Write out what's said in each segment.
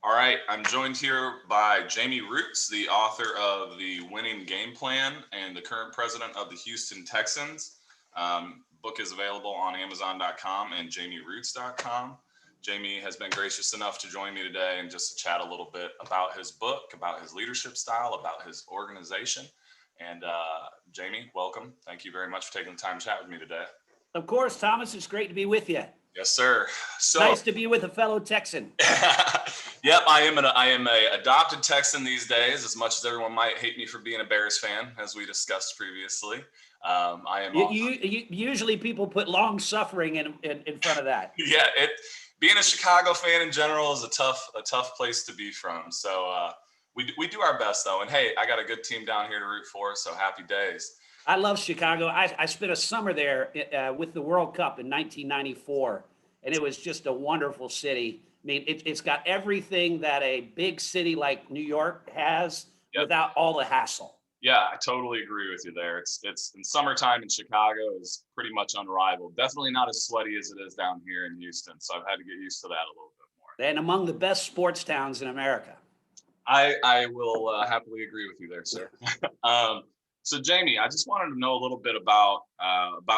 All right, I'm joined here by Jamey Roots, the author of The Winning Game Plan and the current president of the Houston Texans. Book is available on Amazon.com and JameyRoots.com. Jamey has been gracious enough to join me today and just to chat a little bit about his book, about his leadership style, about his organization. And Jamey, welcome. Thank you very much for taking the time to chat with me today. Of course, Thomas, it's great to be with you. Yes, sir. So nice to be with a fellow Texan. Yep, I am a adopted Texan these days. As much as everyone might hate me for being a Bears fan, as we discussed previously, I am. Usually, people put long suffering in front of that. Yeah, being a Chicago fan in general is a tough place to be from. So we do our best though, and hey, I got a good team down here to root for. So happy days. I love Chicago. I spent a summer there with the World Cup in 1994, and it was just a wonderful city. I mean, it's got everything that a big city like New York has without all the hassle. Yeah, I totally agree with you there. It's in summertime in Chicago is pretty much unrivaled. Definitely not as sweaty as it is down here in Houston. So I've had to get used to that a little bit more. And among the best sports towns in America. I will happily agree with you there, sir. So Jamey, I just wanted to know a little bit about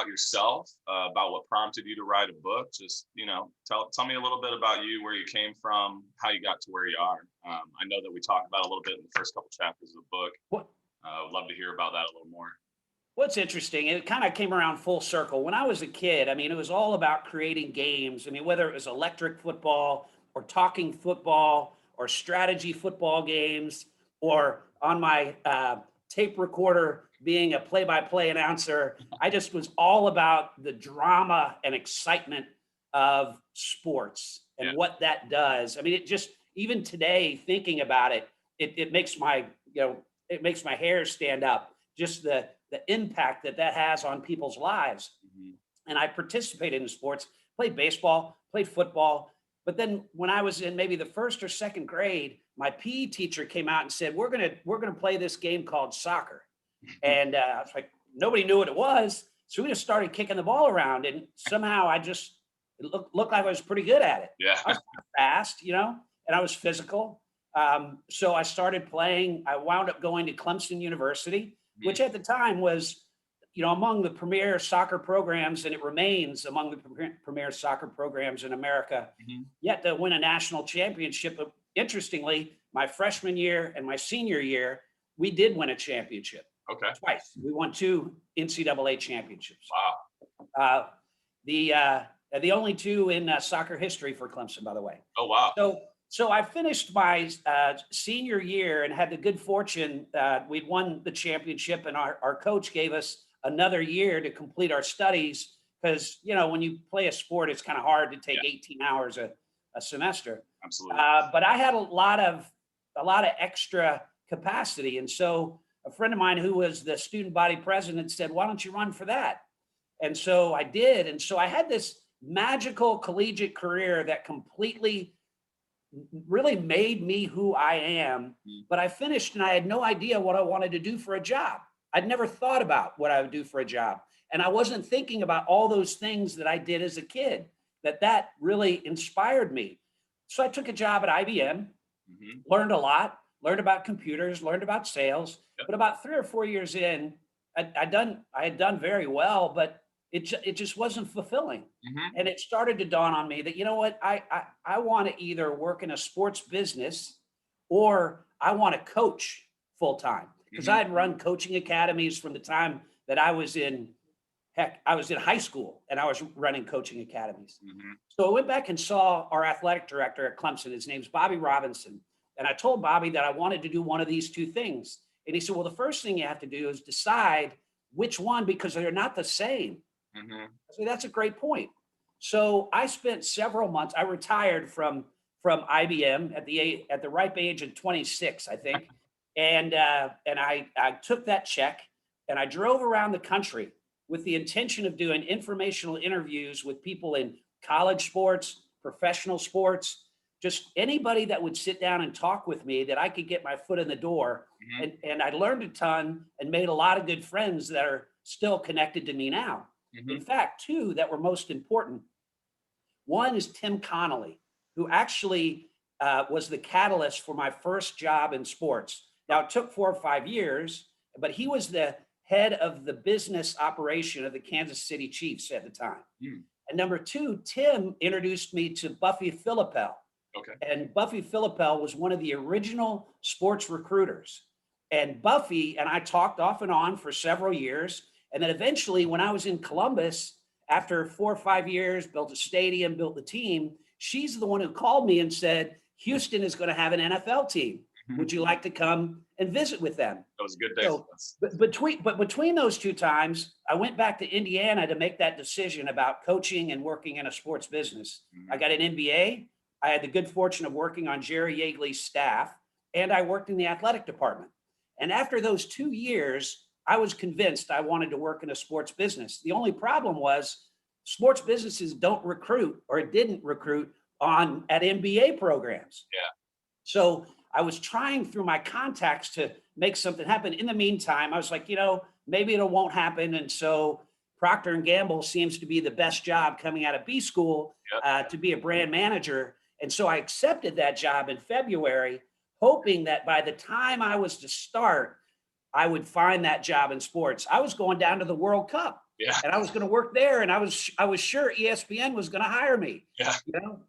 yourself, about what prompted you to write a book. Just, tell me a little bit about you, where you came from, how you got to where you are. I know that we talked about a little bit in the first couple chapters of the book. I'd love to hear about that a little more. What's interesting, it kind of came around full circle. When I was a kid, I mean, it was all about creating games. I mean, whether it was electric football or talking football or strategy football games, or on my tape recorder being a play-by-play announcer. I just was all about the drama and excitement of sports and what that does. I mean, it just, even today, thinking about it, it makes my, it makes my hair stand up, just the impact that has on people's lives. Mm-hmm. And I participated in sports, played baseball, played football. But then when I was in maybe the first or second grade, my PE teacher came out and said, we're gonna play this game called soccer. And I was like, nobody knew what it was. So we just started kicking the ball around, and somehow it looked like I was pretty good at it. Yeah. I was fast, and I was physical. So I started playing. I wound up going to Clemson University, which at the time was, among the premier soccer programs, and it remains among the premier soccer programs in America, yet to win a national championship. But interestingly, my freshman year and my senior year, we did win a championship. Okay. Twice. We won 2 NCAA championships. Wow. The only 2 in soccer history for Clemson, by the way. Oh, wow. So I finished my senior year and had the good fortune we'd won the championship, and our coach gave us another year to complete our studies, because when you play a sport, it's kind of hard to take 18 hours a semester. Absolutely. But I had a lot of extra capacity, and so a friend of mine who was the student body president said, "Why don't you run for that?" And so I did, and so I had this magical collegiate career that completely really made me who I am. But I finished and I had no idea what I wanted to do for a job. I'd never thought about what I would do for a job. And I wasn't thinking about all those things that I did as a kid, that really inspired me. So I took a job at IBM, learned a lot, learned about computers, learned about sales. But about 3 or 4 years in, I had done very well, but it just wasn't fulfilling. And it started to dawn on me that, what, I want to either work in a sports business or I want to coach full time, because I had run coaching academies from the time that I was in high school, and I was running coaching academies. So I went back and saw our athletic director at Clemson. His name's Bobby Robinson. And I told Bobby that I wanted to do one of these 2 things. And he said, well, the first thing you have to do is decide which one, because they're not the same. I said, that's a great point. So I spent several months. I retired from IBM at the ripe age of 26, I think. And I took that check and I drove around the country with the intention of doing informational interviews with people in college sports, professional sports, just anybody that would sit down and talk with me that I could get my foot in the door. And I learned a ton and made a lot of good friends that are still connected to me now. In fact, 2 that were most important. One is Tim Connolly, who actually was the catalyst for my first job in sports. Now, it took 4 or 5 years, but he was the head of the business operation of the Kansas City Chiefs at the time. Mm, And number two, Tim introduced me to Buffy Philippell. okay. And Buffy Philippell was one of the original sports recruiters. And Buffy and I talked off and on for several years. And then eventually, when I was in Columbus, after 4 or 5 years, built a stadium, built the team, she's the one who called me and said, Houston is going to have an NFL team. Would you like to come and visit with them? That was a good day So, for us. between those two times, I went back to Indiana to make that decision about coaching and working in a sports business. I Mhm. got an MBA. I had the good fortune of working on Jerry Yeagley's staff, and I worked in the athletic department. And after those 2 years, I was convinced I wanted to work in a sports business. The only problem was sports businesses don't recruit or didn't recruit on at MBA programs. Yeah. So I was trying through my contacts to make something happen. In the meantime, I was like, maybe it won't happen. And so Procter and Gamble seems to be the best job coming out of B school Yep. to be a brand manager. And so I accepted that job in February, hoping that by the time I was to start, I would find that job in sports. I was going down to the World Cup Yeah. and I was going to work there. And I was sure ESPN was going to hire me, Yeah.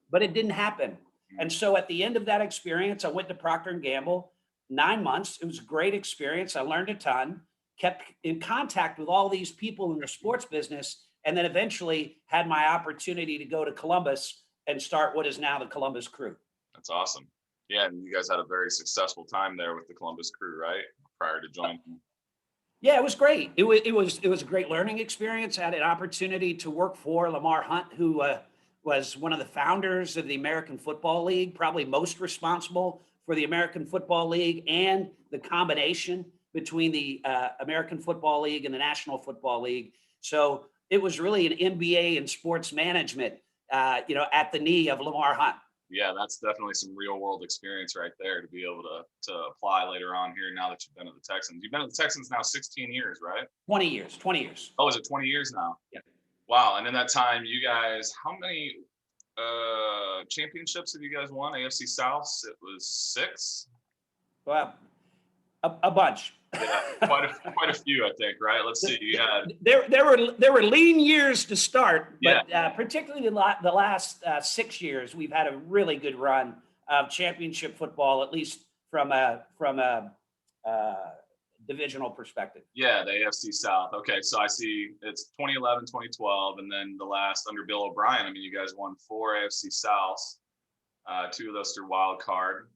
but it didn't happen. And so at the end of that experience, I went to Procter and Gamble, 9 months. It was a great experience. I learned a ton, kept in contact with all these people in the sports business, and then eventually had my opportunity to go to Columbus and start what is now the Columbus Crew. That's awesome. Yeah, and you guys had a very successful time there with the Columbus Crew, right? Prior to joining. Yeah, it was great. It was a great learning experience. I had an opportunity to work for Lamar Hunt, who was one of the founders of the American Football League, probably most responsible for the American Football League and the combination between the American Football League and the National Football League. So it was really an MBA in sports management, at the knee of Lamar Hunt. Yeah, that's definitely some real world experience right there to be able to apply later on here now that you've been at the Texans. You've been at the Texans now 16 years, right? 20 years, 20 years. Oh, is it 20 years now? Yeah. Wow. And in that time, you guys, how many championships have you guys won? AFC South, it was 6. Well, a bunch. Yeah, quite a few, I think. Right? Let's see. You had There were lean years to start, but Yeah. Particularly the last 6 years, we've had a really good run of championship football, at least from a divisional perspective. Yeah, the AFC South. Okay, so I see it's 2011, 2012, and then the last under Bill O'Brien. I mean, you guys won 4 AFC Souths, 2 of those through wild card.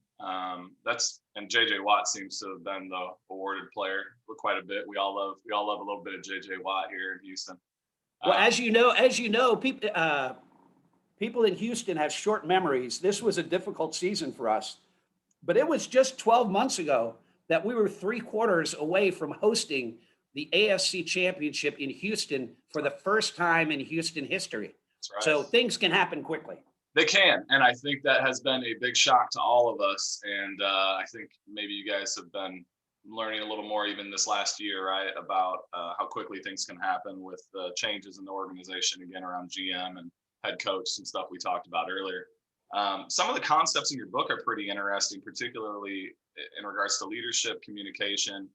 And JJ Watt seems to have been the awarded player for quite a bit. We all love a little bit of JJ Watt here in Houston. Well, as you know, people in Houston have short memories. This was a difficult season for us, but it was just 12 months ago that we were 3/4 away from hosting the AFC Championship in Houston for the first time in Houston history. That's right. So things can happen quickly. They can, and I think that has been a big shock to all of us. And I think maybe you guys have been learning a little more even this last year, right, about how quickly things can happen with the changes in the organization again around GM and head coach and stuff we talked about earlier. Some of the concepts in your book are pretty interesting, particularly in regards to leadership, communication,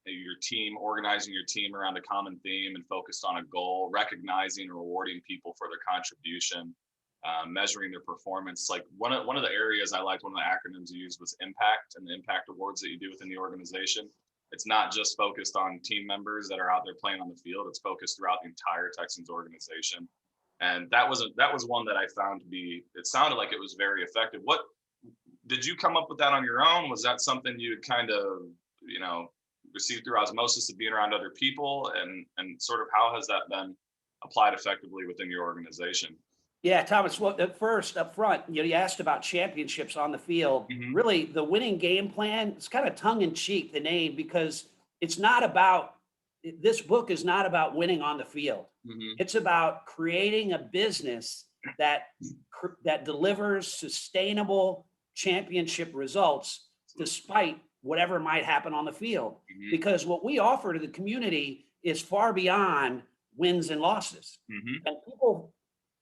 your team, organizing your team around a common theme and focused on a goal, recognizing and rewarding people for their contribution, measuring their performance. Like one of the areas I liked, one of the acronyms you used was impact, and the impact awards that you do within the organization. It's not just focused on team members that are out there playing on the field. It's focused throughout the entire Texans organization. And that was one that I found to be, it sounded like it was very effective. What did you come up with that on your own? Was that something you kind of, received through osmosis of being around other people, and sort of how has that been applied effectively within your organization? Yeah, Thomas, well, at first, up front, you asked about championships on the field. Mhm. Really, the winning game plan, it's kind of tongue in cheek, the name, because it's not about, this book is not about winning on the field. Mhm. It's about creating a business that delivers sustainable championship results despite whatever might happen on the field. Mhm. Because what we offer to the community is far beyond wins and losses. Mhm. And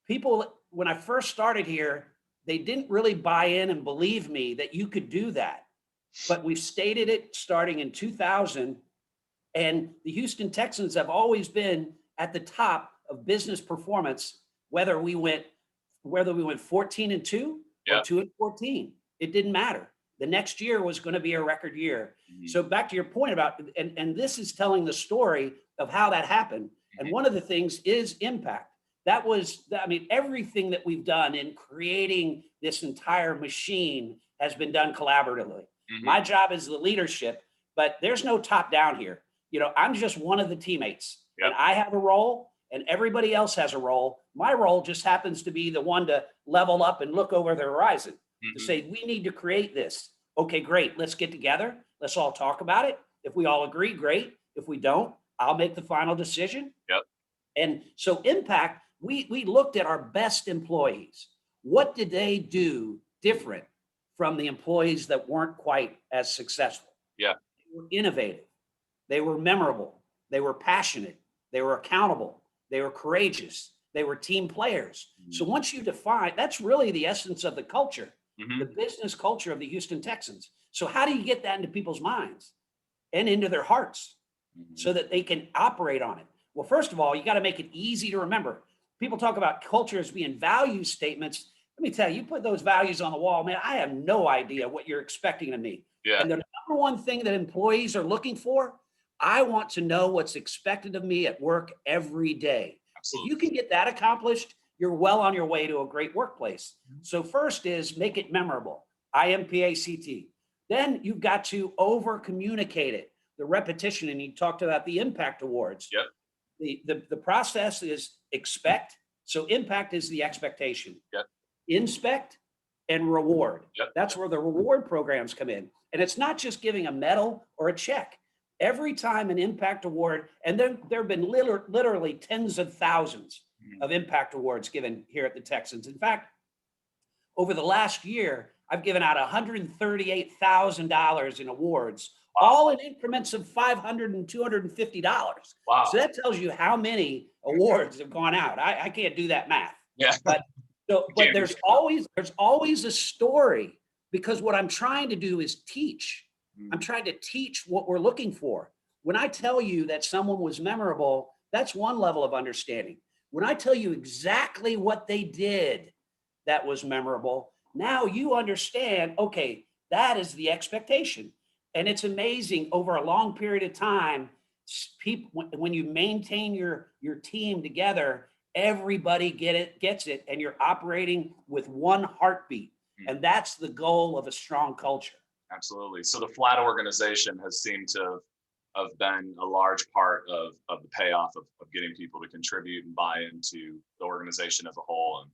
people, when I first started here, they didn't really buy in and believe me that you could do that. But we've stated it starting in 2000, and the Houston Texans have always been at the top of business performance, whether we went 14-2 or Yeah. 2-14. It didn't matter. The next year was going to be a record year. Mhm. So back to your point about, and this is telling the story of how that happened. And one of the things is impact. That was, I mean, everything that we've done in creating this entire machine has been done collaboratively. Mhm. My job is the leadership, but there's no top down here. You know, I'm just one of the teammates, Yep. and I have a role and everybody else has a role. My role just happens to be the one to level up and look over the horizon to Mhm. say, we need to create this. Okay, great. Let's get together. Let's all talk about it. If we all agree, great. If we don't, I'll make the final decision. Yep. And so impact, we looked at our best employees. What did they do different from the employees that weren't quite as successful? Yeah. They were innovative. They were memorable. They were passionate. They were accountable. They were courageous. They were team players. So once you define, that's really the essence of the culture, Mhm. the business culture of the Houston Texans. So how do you get that into people's minds and into their hearts Mhm. so that they can operate on it? Well, first of all, you got to make it easy to remember. People talk about culture as being value statements. Let me tell you, you put those values on the wall, man, I have no idea what you're expecting of me. Yeah. And the number one thing that employees are looking for, I want to know what's expected of me at work every day. If Absolutely. you can get that accomplished, you're well on your way to a great workplace. So first is make it memorable. IMPACT. Then you've got to over communicate it. The repetition, and you talked about the impact awards. Yep. The process is expect. So impact is the expectation. Yep. Inspect and reward. Yep. That's where the reward programs come in. And it's not just giving a medal or a check. Every time an impact award, and then there have been literally tens of thousands of impact awards given here at the Texans. In fact, over the last year, I've given out $138,000 in awards, all in increments of $500 and $250. Wow. So that tells you how many awards have gone out. I can't do that math. Yeah. But so, but Can't do there's that. always a story, because what I'm trying to do is teach. I'm trying to teach what we're looking for. When I tell you that someone was memorable, that's one level of understanding. When I tell you exactly what they did that was memorable, now you understand, okay, that is the expectation. And it's amazing over a long period of time, people, when you maintain your team together, everybody gets it, and you're operating with one heartbeat. And that's the goal of a strong culture. Absolutely. So the flat organization has seemed to have been a large part of the payoff of getting people to contribute and buy into the organization as a whole. And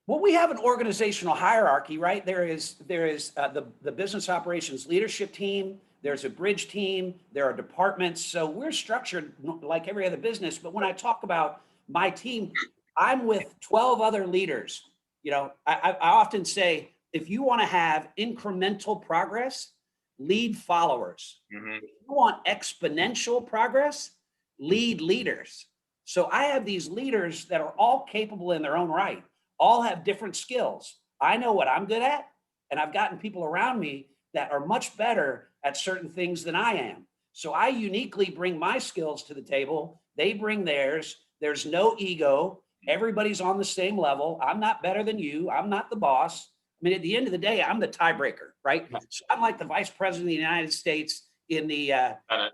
Well, we have an organizational hierarchy, right? There is the business operations leadership team. There's a bridge team. There are departments. So we're structured like every other business. But when I talk about my team, I'm with 12 other leaders. You know, I often say, if you want to have incremental progress, lead followers. Mhm. If you want exponential progress, lead leaders. So I have these leaders that are all capable in their own right, all have different skills. I know what I'm good at, and I've gotten people around me that are much better at certain things than I am. So I uniquely bring my skills to the table. They bring theirs. There's no ego. Everybody's on the same level. I'm not better than you. I'm not the boss. I mean, at the end of the day, I'm the tiebreaker, right? So I'm like the vice president of the United States in the Kinda-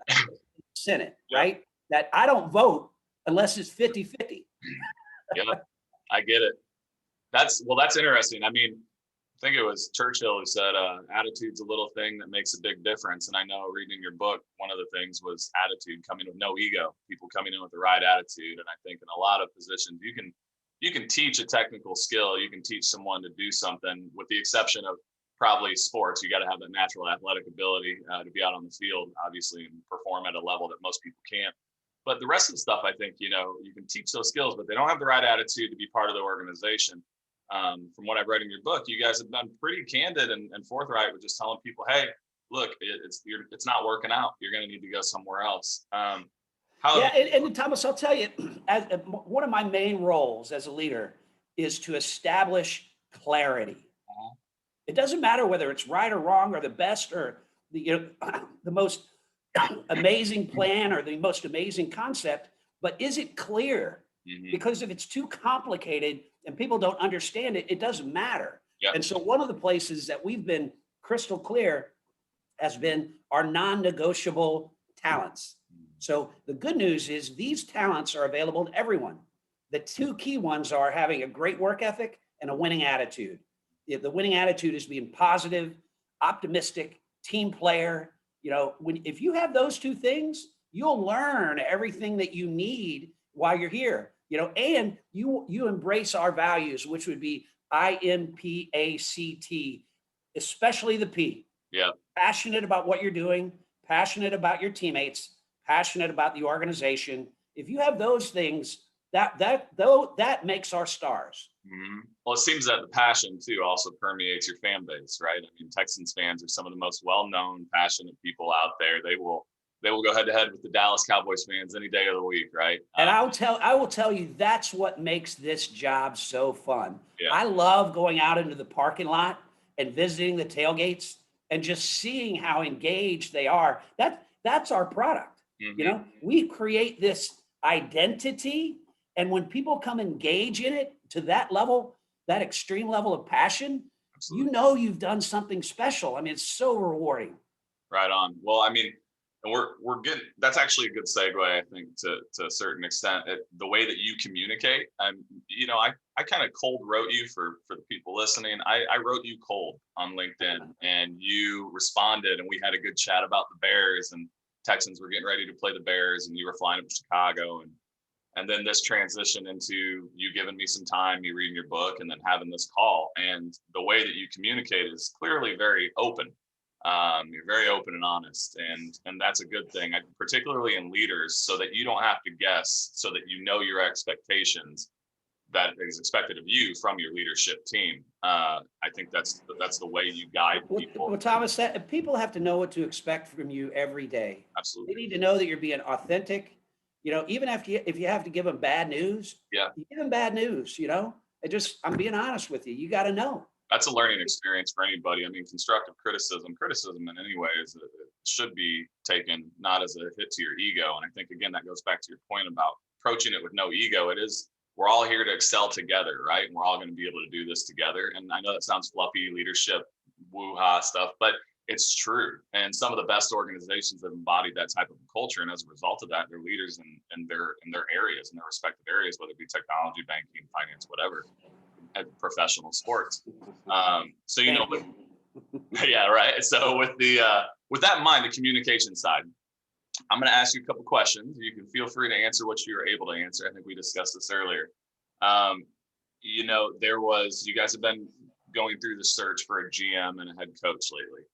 Senate, Yep. right? That I don't vote unless it's 50-50. yeah, I get it. That's interesting. I mean, I think it was Churchill who said, attitude's a little thing that makes a big difference. And I know reading your book, one of the things was attitude, coming with no ego, people coming in with the right attitude. And I think in a lot of positions, you can teach a technical skill. You can teach someone to do something, with the exception of probably sports. You got to have that natural athletic ability to be out on the field, obviously, and perform at a level that most people can't. But the rest of the stuff, I think, you can teach those skills, but they don't have the right attitude to be part of the organization. From what I've read in your book, you guys have been pretty candid and forthright with just telling people, hey, look, it's not working out. You're going to need to go somewhere else. Yeah, and Thomas, I'll tell you, one of my main roles as a leader is to establish clarity. It doesn't matter whether it's right or wrong or the best or the, the most amazing plan or the most amazing concept, but is it clear? Hmm. Because if it's too complicated and people don't understand it, it doesn't matter. Yep. And so one of the places that we've been crystal clear has been our non-negotiable talents. So the good news is these talents are available to everyone. The two key ones are having a great work ethic and a winning attitude. The winning attitude is being positive, optimistic, team player. If you have those two things, you'll learn everything that you need while you're here. And you embrace our values, which would be IMPACT, especially the P. Yeah. Passionate about what you're doing, passionate about your teammates, passionate about the organization. If you have those things, that makes our stars. Hmm. Well, it seems that the passion too also permeates your fan base, right? I mean, Texans fans are some of the most well-known, passionate people out there. They will go head to head with the Dallas Cowboys fans any day of the week, right? And I will tell you that's what makes this job so fun. Yeah. I love going out into the parking lot and visiting the tailgates and just seeing how engaged they are. That's our product. Hmm. We create this identity, and when people come engage in it to that level, that extreme level of passion, Absolutely. you've done something special. I mean, it's so rewarding. Right on. Well, I mean, and we're getting, that's actually a good segue, I think, to a certain extent. The way that you communicate, I kind of cold wrote you for the people listening. I wrote you cold on LinkedIn, and you responded, and we had a good chat about the Bears, and Texans were getting ready to play the Bears, and you were flying up to Chicago, and then this transition into you giving me some time, me reading your book, and then having this call. And the way that you communicate is clearly very open. You're very open and honest, and that's a good thing, particularly in leaders, so that you don't have to guess, so that you know your expectations that is expected of you from your leadership team. I think that's the way you guide people. Well, Thomas, people have to know what to expect from you every day. They Absolutely. need to know that you're being authentic. Even if you have to give them bad news, Yeah. you give them bad news. I'm being honest with you. You got to know. That's a learning experience for anybody. I mean, constructive criticism in any way it should be taken not as a hit to your ego. And I think, again, that goes back to your point about approaching it with no ego. We're all here to excel together, right? And we're all going to be able to do this together. And I know that sounds fluffy, leadership, woo-ha stuff, but it's true. And some of the best organizations have embodied that type of culture. And as a result of that, they're leaders in their areas, in their respective areas, whether it be technology, banking, finance, whatever, at professional sports. So, yeah, right. So with that in mind, the communication side, I'm going to ask you a couple questions. You can feel free to answer what you were able to answer. I think we discussed this earlier. You guys have been going through the search for a GM and a head coach lately.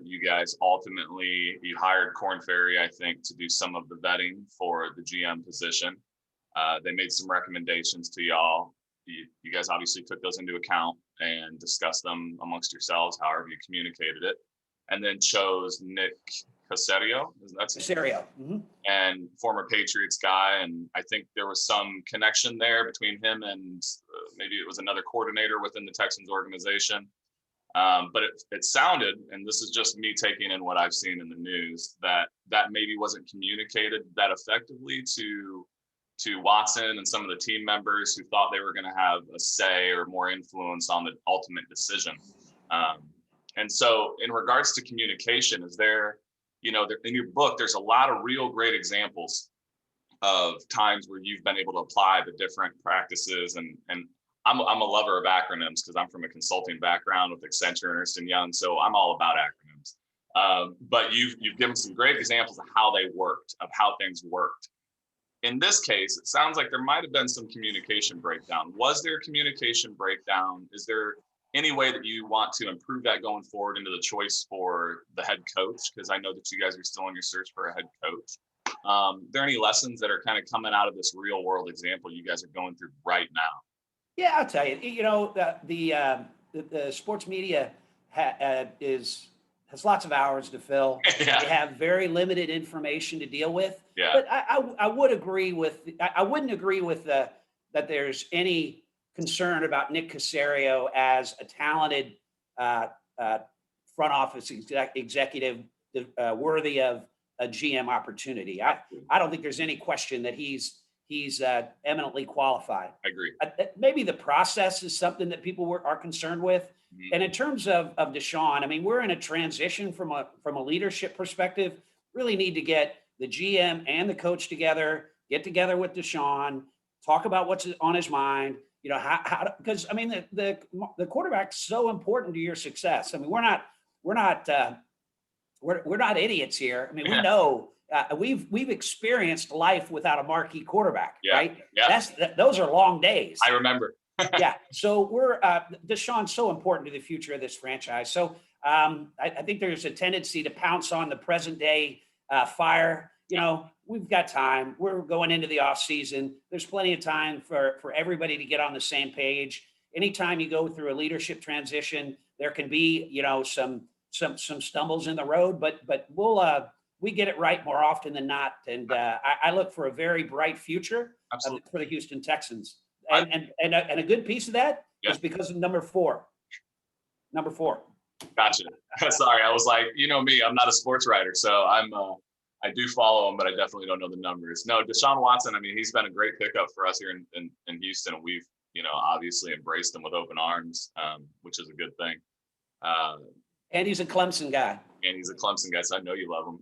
You guys you hired Korn Ferry, I think, to do some of the vetting for the GM position. They made some recommendations to y'all. You guys obviously took those into account and discussed them amongst yourselves, however you communicated it, and then chose Nick Caserio. That's Caserio. Mm-hmm. And former Patriots guy. And I think there was some connection there between him and maybe it was another coordinator within the Texans organization. But it sounded, and this is just me taking in what I've seen in the news, that maybe wasn't communicated that effectively to Watson and some of the team members who thought they were going to have a say or more influence on the ultimate decision. And so in regards to communication, is there, in your book, there's a lot of real great examples of times where you've been able to apply the different practices. And I'm a lover of acronyms because I'm from a consulting background with Accenture and Ernst & Young. So I'm all about acronyms. But you've given some great examples of how they worked, of how things worked. In this case, it sounds like there might have been some communication breakdown. Was there a communication breakdown? Is there any way that you want to improve that going forward into the choice for the head coach? Because I know that you guys are still in your search for a head coach. Are there any lessons that are kind of coming out of this real world example you guys are going through right now? Yeah, I'll tell you. The sports media has lots of hours to fill. Yeah. They have very limited information to deal with. Yeah. But I would agree with. I wouldn't agree with that there's any concern about Nick Caserio as a talented uh, uh, front office executive worthy of a GM opportunity. I don't think there's any question that he's eminently qualified. I agree. Maybe the process is something that people are concerned with. Mhm. And in terms of Deshaun, I mean, we're in a transition from a leadership perspective. Really need to get the GM and the coach together, get together with Deshaun, talk about what's on his mind. You know, because I mean, the quarterback's so important to your success. I mean, we're not idiots here. I mean, we know we've experienced life without a marquee quarterback, Yeah, right? yeah. Those are long days. I remember. Yeah. So Deshaun's so important to the future of this franchise. So I think there's a tendency to pounce on the present day fire. You know, we've got time. We're going into the off season. There's plenty of time for everybody to get on the same page. Anytime you go through a leadership transition, there can be, you know, some stumbles in the road, but we get it right more often than not. And I look for a very bright future for the Houston Texans. And a good piece of that is because of number four. Number four. Gotcha. Sorry, I was like, you know me, I'm not a sports writer, so I do follow him, but I definitely don't know the numbers. No, Deshaun Watson, I mean, he's been a great pickup for us here in Houston. We've, you know, obviously embraced him with open arms, which is a good thing. And he's a Clemson guy. And he's a Clemson guy, so I know you love him.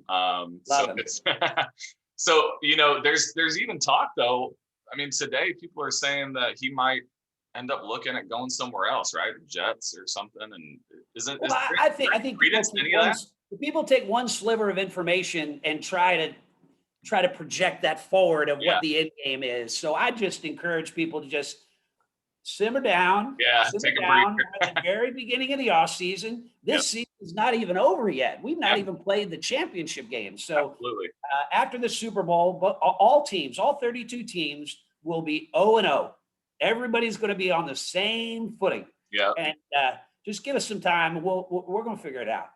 Love him. So, you know, there's even talk though. I mean, today people are saying that he might end up looking at going somewhere else, right? Jets or something. And I think people take one sliver of information and try to project that forward of what the end game is. So I just encourage people to just simmer down. Take a down breather. at the very beginning of the off season. This season's not even over yet. We've not even played the championship game. So after the Super Bowl, but all teams, all 32 teams will be 0-0. Everybody's going to be on the same footing. Yeah. And just give us some time. And we're going to figure it out.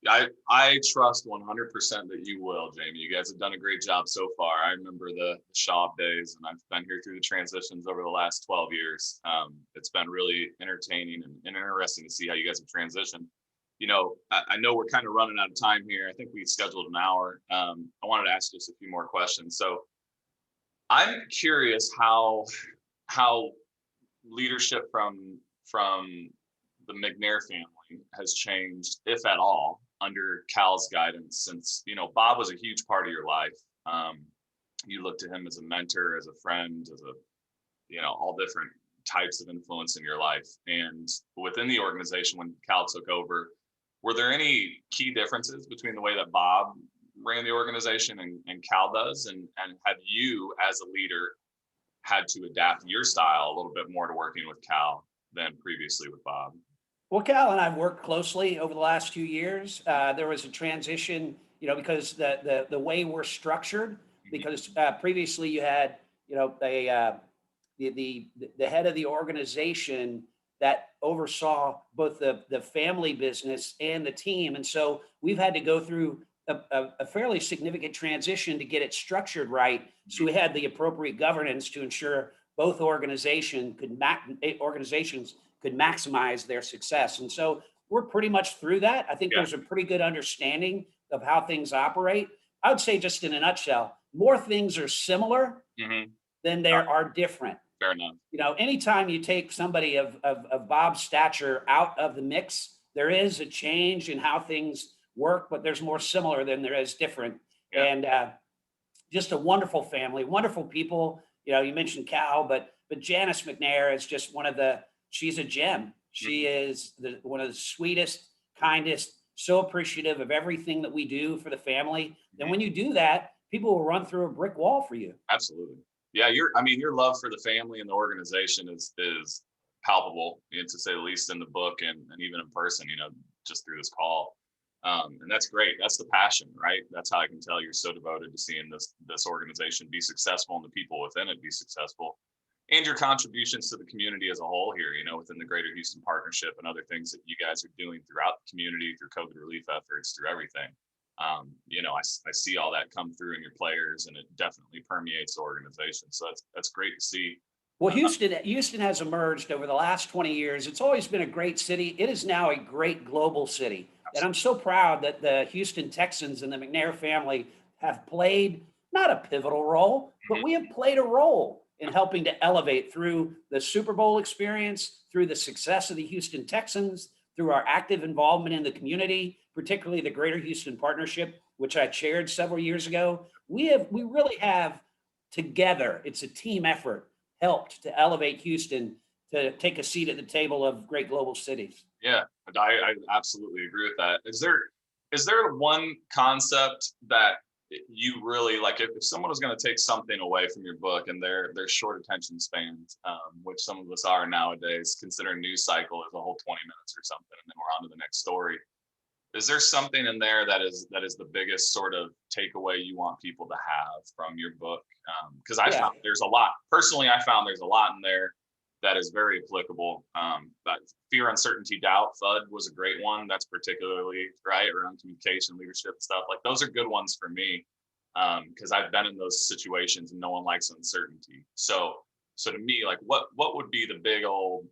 I trust 100% that you will, Jamey. You guys have done a great job so far. I remember the Shaw days, and I've been here through the transitions over the last 12 years. It's been really entertaining and interesting to see how you guys have transitioned. You know, I know we're kind of running out of time here. I think we scheduled an hour. I wanted to ask just a few more questions. So I'm curious how leadership from the McNair family has changed, if at all, under Cal's guidance, since, you know, Bob was a huge part of your life. You looked to him as a mentor, as a friend, as a, you know, all different types of influence in your life. And within the organization, when Cal took over, were there any key differences between the way that Bob ran the organization and Cal does? And have you, as a leader, had to adapt your style a little bit more to working with Cal than previously with Bob? Well, Cal and I've worked closely over the last few years. There was a transition, you know, because the way we're structured, because previously you had, you know, the head of the organization that oversaw both the family business and the team. And so we've had to go through a fairly significant transition to get it structured right. So we had the appropriate governance to ensure both organizations could maximize their success. And so we're pretty much through that. I think there's a pretty good understanding of how things operate. I would say, just in a nutshell, more things are similar than there are different. Fair enough. You know, anytime you take somebody of Bob's stature out of the mix, there is a change in how things work, but there's more similar than there is different. And just a wonderful family, wonderful people. You know, you mentioned Cal, but Janice McNair is just she's a gem. She is one of the sweetest, kindest, so appreciative of everything that we do for the family. And when you do that, people will run through a brick wall for you. Absolutely. Yeah, your love for the family and the organization is palpable, you know, to say the least, in the book and even in person, you know, just through this call. And that's great. That's the passion, right? That's how I can tell you're so devoted to seeing this organization be successful and the people within it be successful. And your contributions to the community as a whole here, you know, within the Greater Houston Partnership and other things that you guys are doing throughout the community, through COVID relief efforts, through everything. You know, I see all that come through in your players, and it definitely permeates the organization. So that's great to see. Well, Houston has emerged over the last 20 years. It's always been a great city. It is now a great global city. And I'm so proud that the Houston Texans and the McNair family have played not a pivotal role, but we have played a role in helping to elevate through the Super Bowl experience, through the success of the Houston Texans, through our active involvement in the community, particularly the Greater Houston Partnership, which I chaired several years ago. We really have together, it's a team effort, helped to elevate Houston to take a seat at the table of great global cities. Yeah, I absolutely agree with that. Is there one concept that you really like if someone was going to take something away from your book and their short attention spans, which some of us are nowadays, considering news cycle is a whole 20 minutes or something, and then we're on to the next story. Is there something in there that is the biggest sort of takeaway you want people to have from your book? Because I Yeah. found there's a lot. Personally, I found there's a lot in there that is very applicable. But fear, uncertainty, doubt, FUD was a great one. That's particularly right around communication, leadership stuff. Like those are good ones for me because I've been in those situations and no one likes uncertainty. So to me, like what would be the big old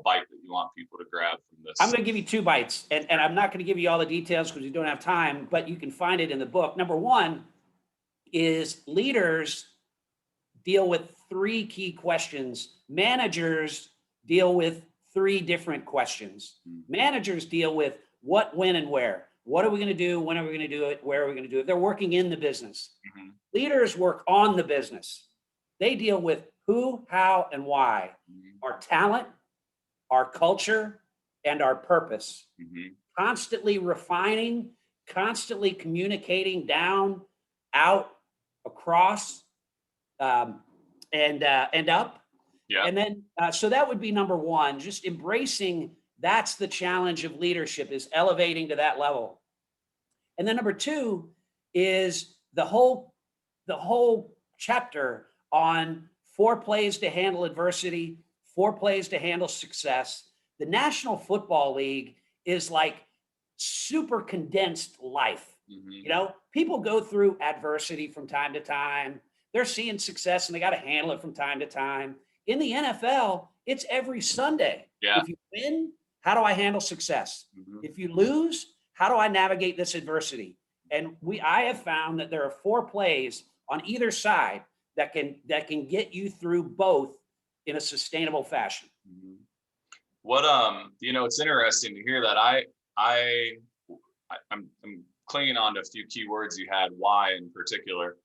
bite that you want people to grab from I'm this? going to give you two bites, and I'm not going to give you all the details because we don't have time, but you can find it in the book. Number one is leaders deal with three key questions. Managers deal with three different questions. Managers deal with what, when, and where. What are we going to do? When are we going to do it? Where are we going to do it? They're working in the business. Mm-hmm. Leaders work on the business. They deal with who, how, and why. Mm-hmm. Our talent, our culture, and our purpose. Mm-hmm. Constantly refining, constantly communicating down, out, across, and up. Yeah. And then, so that would be number one, just embracing that's the challenge of leadership is elevating to that level. And then number two is the whole chapter on 4 plays to handle adversity, 4 plays to handle success. The National Football League is like super condensed life. Mm-hmm. People go through adversity from time to time. They're seeing success and they got to handle it from time to time. In the NFL, it's every Sunday. Yeah. If you win, how do I handle success? Mm-hmm. If you lose, how do I navigate this adversity? And I have found that there are 4 plays on either side that can get you through both in a sustainable fashion. Mm-hmm. What it's interesting to hear that. I'm clinging on to a few keywords you had, why in particular.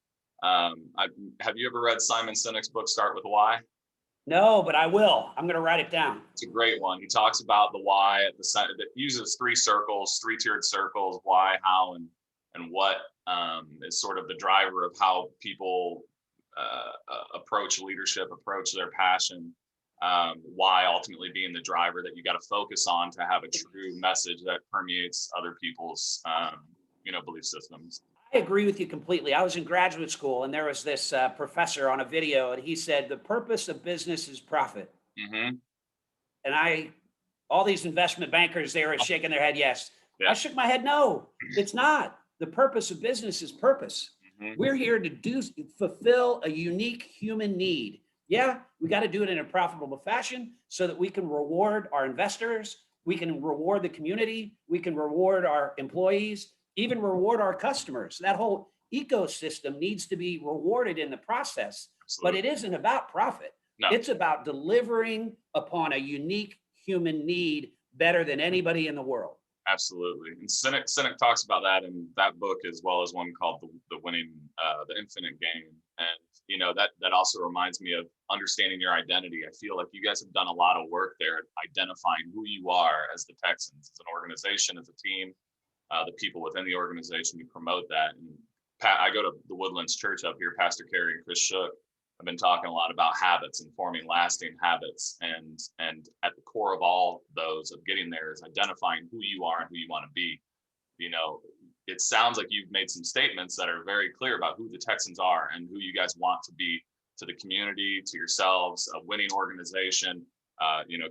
Have you ever read Simon Sinek's book Start with Why? No, but I will. I'm going to write it down. It's a great one. He talks about the why at the center that uses 3 tiered circles, why, how, and what is sort of the driver of how people approach leadership, approach their passion. Why ultimately being the driver that you got to focus on to have a true message that permeates other people's belief systems. I agree with you completely. I was in graduate school and there was this professor on a video and he said, the purpose of business is profit. Mm-hmm. And all these investment bankers, they were shaking their head, yes. Yeah. I shook my head, no, it's not. The purpose of business is purpose. Mm-hmm. We're here to fulfill a unique human need. Yeah, we got to do it in a profitable fashion so that we can reward our investors, we can reward the community, we can reward our employees, even reward our customers. That whole ecosystem needs to be rewarded in the process. Absolutely. But it isn't about profit. No. It's about delivering upon a unique human need better than anybody in the world. Absolutely. And Sinek talks about that in that book, as well as one called the Infinite Game. And that also reminds me of understanding your identity. I feel like you guys have done a lot of work there at identifying who you are as the Texans, as an organization, as a team, the people within the organization to promote that. And I go to the Woodlands Church up here. Pastor Kerry and Chris Shook have been talking a lot about habits and forming lasting habits. And at the core of all those of getting there is identifying who you are and who you want to be. It sounds like you've made some statements that are very clear about who the Texans are and who you guys want to be to the community, to yourselves, a winning organization,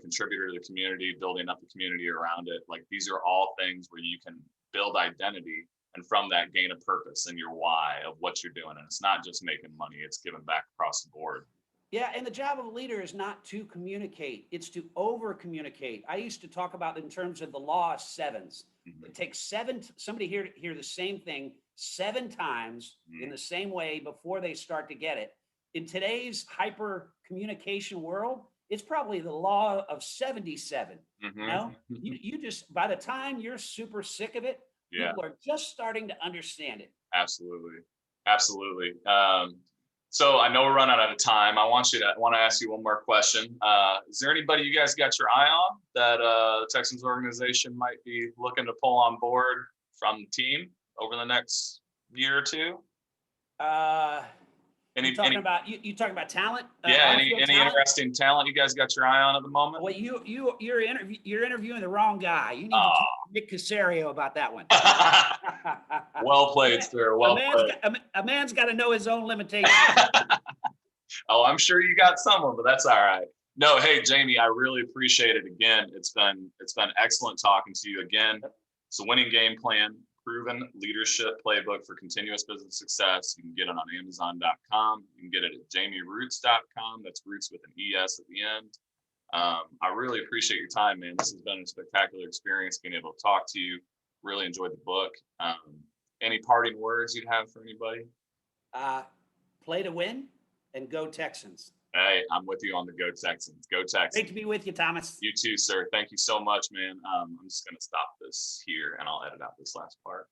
contributor to the community, building up the community around it. Like these are all things where you can build identity and from that gain a purpose and your why of what you're doing. And it's not just making money, it's giving back across the board. Yeah, and the job of a leader is not to communicate, it's to over communicate. I used to talk about in terms of the law of sevens. Mhm. It takes somebody here to hear the same thing 7 times in Mhm. the same way before they start to get it. In today's hyper communication world, it's probably the law of 77. You Mhm. know, you just, by the time you're super sick of it, Yeah. people are just starting to understand it. Absolutely. Absolutely. So I know we're running out of time. I want to ask you one more question. Is there anybody you guys got your eye on that the Texans organization might be looking to pull on board from the team over the next year or two? Uh, Any you talking about talent, yeah, on field any talent? interesting talent you guys got your eye on at the moment? Well, you're interviewing the wrong guy. You need to talk Oh. to Nick Casario about that one. Well A played, man- sir. Well played. a man's got to know his own limitations. Oh, I'm sure you got someone, but that's all right. No, hey Jamey, I really appreciate it again. It's been excellent talking to you again. It's a winning game plan, proven leadership playbook for continuous business success. You can get it on Amazon.com. You can get it at JameyRoots.com. That's roots with an ES at the end. I really appreciate your time, man. This has been a spectacular experience being able to talk to you. Really enjoyed the book. Any parting words you'd have for anybody? uh, Play to win and go Texans. Hey, I'm with you on the Go Texans. Go Great Texans. to be with you, Thomas. You too, sir. Thank you so much, man. I'm just going to stop this here and I'll edit out this last part.